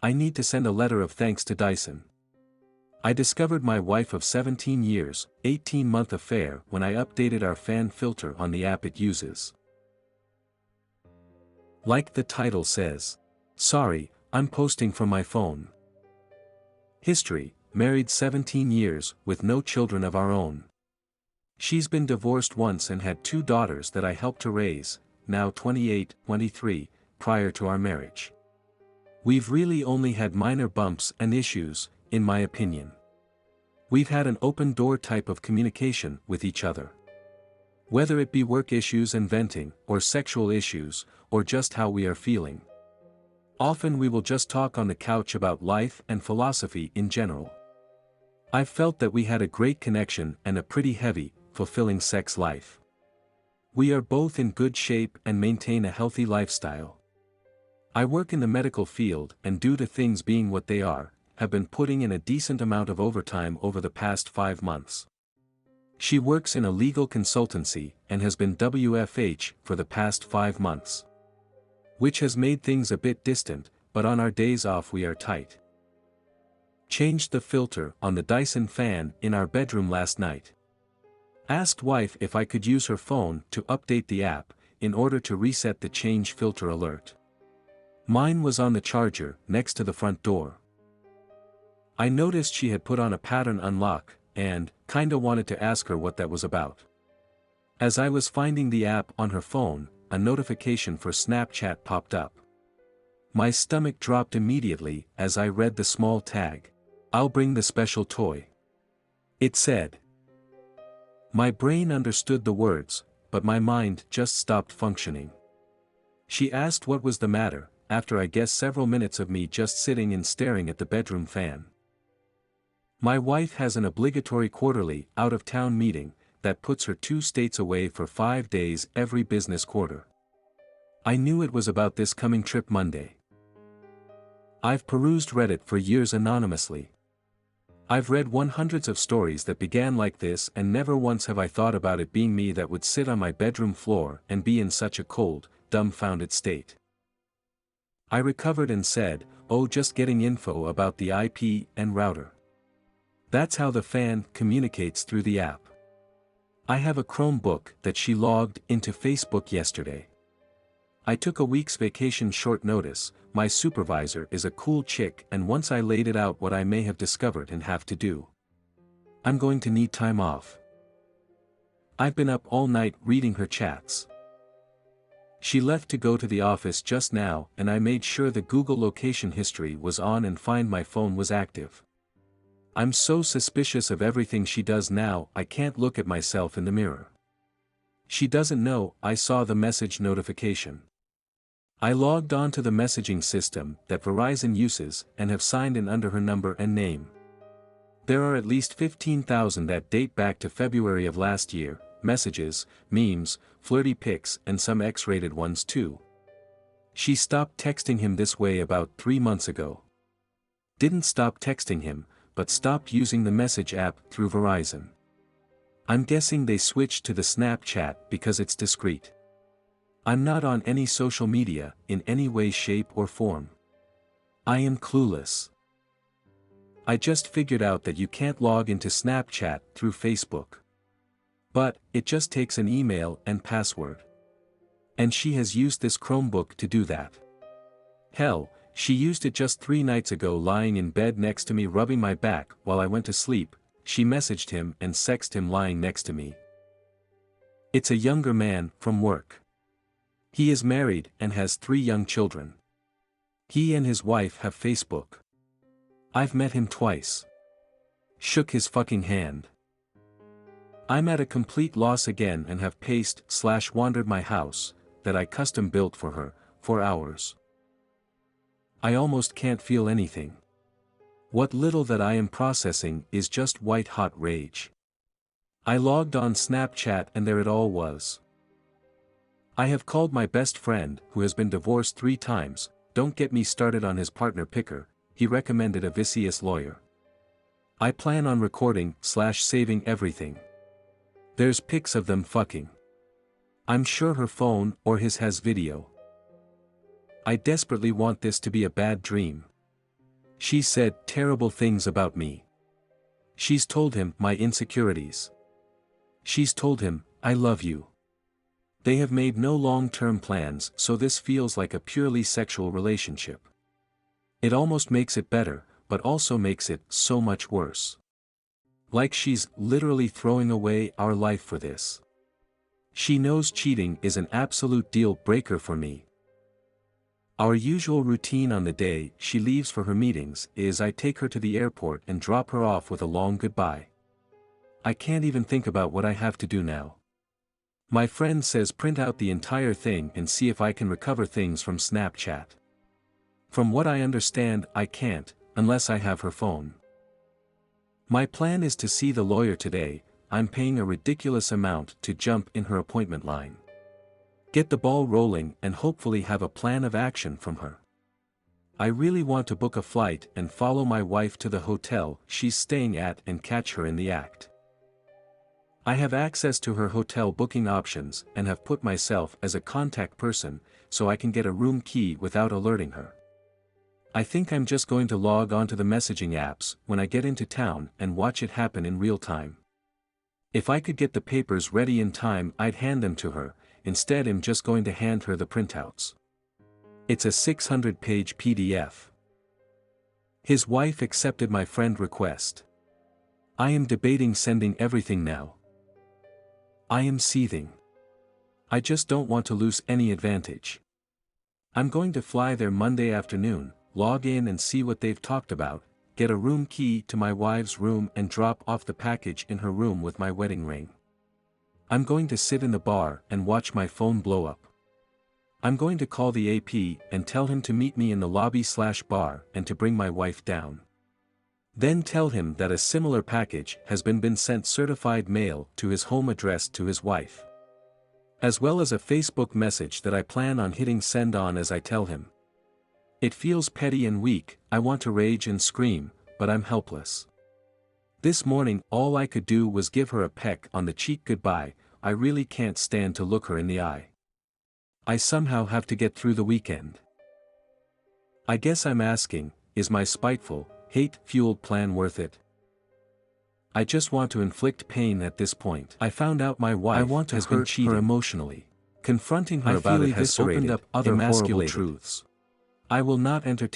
I need to send a letter of thanks to Dyson. I discovered my wife of 17 years, 18-month affair when I updated our fan filter on the app it uses. Like the title says. Sorry, I'm posting from my phone. History, married 17 years, with no children of our own. She's been divorced once and had 2 daughters that I helped to raise, now 28, 23, prior to our marriage. We've really only had minor bumps and issues, in my opinion. We've had an open-door type of communication with each other. Whether it be work issues and venting, or sexual issues, or just how we are feeling. Often we will just talk on the couch about life and philosophy in general. I've felt that we had a great connection and a pretty heavy, fulfilling sex life. We are both in good shape and maintain a healthy lifestyle. I work in the medical field and due to things being what they are, have been putting in a decent amount of overtime over the past 5 months. She works in a legal consultancy and has been WFH for the past 5 months. Which has made things a bit distant, but on our days off we are tight. Changed the filter on the Dyson fan in our bedroom last night. Asked wife if I could use her phone to update the app, in order to reset the change filter alert. Mine was on the charger, next to the front door. I noticed she had put on a pattern unlock, and kinda wanted to ask her what that was about. As I was finding the app on her phone, a notification for Snapchat popped up. My stomach dropped immediately as I read the small tag. I'll bring the special toy. It said. My brain understood the words, but my mind just stopped functioning. She asked what was the matter, after I guessed several minutes of me just sitting and staring at the bedroom fan. My wife has an obligatory quarterly out-of-town meeting that puts her 2 states away for 5 days every business quarter. I knew it was about this coming trip Monday. I've perused Reddit for years anonymously. I've read hundreds of stories that began like this and never once have I thought about it being me that would sit on my bedroom floor and be in such a cold, dumbfounded state. I recovered and said, oh, just getting info about the IP and router. That's how the fan communicates through the app. I have a Chromebook that she logged into Facebook yesterday. I took a week's vacation short notice. My supervisor is a cool chick and once I laid it out what I may have discovered and have to do. I'm going to need time off. I've been up all night reading her chats. She left to go to the office just now and I made sure the Google location history was on and find my phone was active. I'm so suspicious of everything she does now I can't look at myself in the mirror. She doesn't know I saw the message notification. I logged on to the messaging system that Verizon uses and have signed in under her number and name. There are at least 15,000 that date back to February of last year, messages, memes, flirty pics and some X-rated ones too. She stopped texting him this way about 3 months ago. Didn't stop texting him, but stopped using the message app through Verizon. I'm guessing they switched to the Snapchat because it's discreet. I'm not on any social media in any way, shape or form. I am clueless. I just figured out that you can't log into Snapchat through Facebook. But, it just takes an email and password. And she has used this Chromebook to do that. Hell, she used it just 3 nights ago lying in bed next to me rubbing my back while I went to sleep. She messaged him and sexted him lying next to me. It's a younger man from work. He is married and has 3 young children. He and his wife have Facebook. I've met him twice. Shook his fucking hand. I'm at a complete loss again and have paced/wandered my house, that I custom built for her, for hours. I almost can't feel anything. What little that I am processing is just white-hot rage. I logged on Snapchat and there it all was. I have called my best friend, who has been divorced 3 times, don't get me started on his partner picker, he recommended a vicious lawyer. I plan on recording/saving everything. There's pics of them fucking. I'm sure her phone or his has video. I desperately want this to be a bad dream. She said terrible things about me. She's told him my insecurities. She's told him, I love you. They have made no long-term plans, so this feels like a purely sexual relationship. It almost makes it better, but also makes it so much worse. Like she's literally throwing away our life for this. She knows cheating is an absolute deal breaker for me. Our usual routine on the day she leaves for her meetings is I take her to the airport and drop her off with a long goodbye. I can't even think about what I have to do now. My friend says print out the entire thing and see if I can recover things from Snapchat. From what I understand, I can't, unless I have her phone. My plan is to see the lawyer today. I'm paying a ridiculous amount to jump in her appointment line. Get the ball rolling and hopefully have a plan of action from her. I really want to book a flight and follow my wife to the hotel she's staying at and catch her in the act. I have access to her hotel booking options and have put myself as a contact person so I can get a room key without alerting her. I think I'm just going to log onto the messaging apps when I get into town and watch it happen in real time. If I could get the papers ready in time, I'd hand them to her. Instead, I'm just going to hand her the printouts. It's a 600-page PDF. His wife accepted my friend request. I am debating sending everything now. I am seething. I just don't want to lose any advantage. I'm going to fly there Monday afternoon, log in and see what they've talked about, get a room key to my wife's room and drop off the package in her room with my wedding ring. I'm going to sit in the bar and watch my phone blow up. I'm going to call the AP and tell him to meet me in the lobby/bar and to bring my wife down. Then tell him that a similar package has been sent certified mail to his home address to his wife. As well as a Facebook message that I plan on hitting send on as I tell him. It feels petty and weak. I want to rage and scream, but I'm helpless. This morning all I could do was give her a peck on the cheek goodbye. I really can't stand to look her in the eye. I somehow have to get through the weekend. I guess I'm asking, is my spiteful, hate-fueled plan worth it? I just want to inflict pain at this point. I found out my wife has been cheating her emotionally. Confronting her about it has opened up other horrible truths. I will not entertain